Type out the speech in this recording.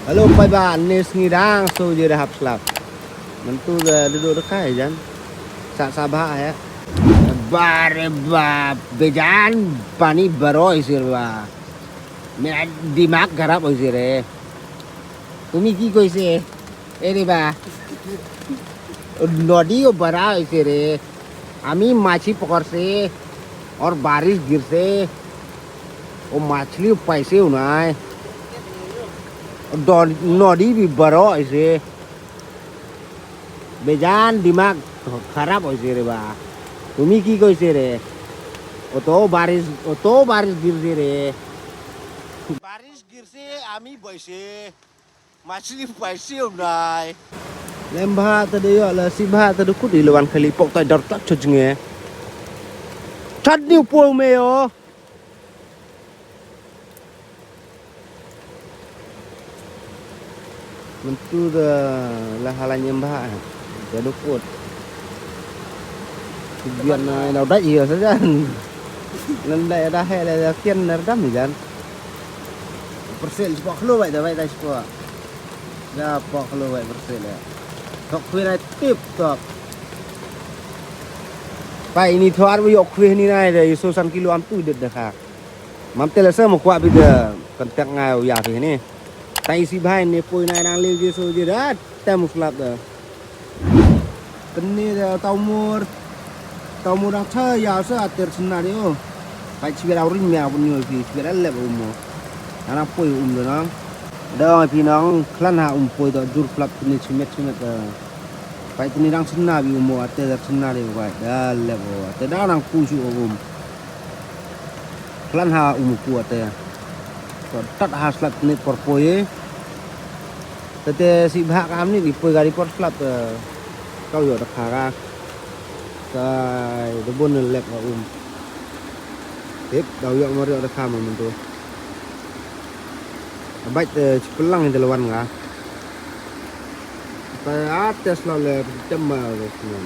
Halo Pak Ban, nis ngidang so je dah slap. Mentu duduk dekat jan. Sak sabah ya. Bare ba bejan pani baroi sirwa. Mera दिमाग खराब হইছে রে। তুমি কি কইছে? এরে বা नदी बड़ा হইছে রে। আমি মাছি পকড়ছে और बारिश गिरसे वो मछली पैसे उनाय नदी भी बड़ो ऐसे बेजान दिमाग खराब হইছে রে বা তুমি কি কইছে রে অত বারিশ गिरছে রে বারিশ गिरছে আমি বইছে মাছলি पैसे उनाय lembah tadi yo la sibha tadi ku di lawan kali pok ta dar tak chujnge chat ni pol me yo mentu da la halan nyembah jadi kut biar na nào đấy gì saja lần đây đã hay là kiên là đam gì gan persen spok lu vậy da vậy da spok da pok lu vậy persen ya Học khuyên này tiếp tục Phải ini thoát với học khuyên như này Rồi số sẵn kilo ăn tùy được được hả Mắm tên là sơ một quả bây giờ Cần tạc ngài ở giả thế này Tay xì bài này phôi này đang lưu dưới số dưới đó Tên một lạp rồi Cần này là tàu mua đang chơi Giáo sơ hạt tiền sân nào đấy ô Phải chỉ biết áo rinh mèo bọn người Thì chỉ biết lẹp ở mùa Nó đang phôi rồi nó Đó thì nó khăn hạ phôi đó Dùr flap ini sumet Phải ini đang sân nào bị mùa Ate dar sân nào đấy vậy Đó lẹp ở Ate đó đang phu chú ở khăn hạ phu ate Còn tắt hạ slap ini por phôi Ate si bahak kami ni phôi gari por slap Kau yo dak hara Cái đó bốn lẹp ở Tiếp đầu yo mari dak hama mentu Baik cepelang yang terlawan nggak? Ke atas lalu cembal semua.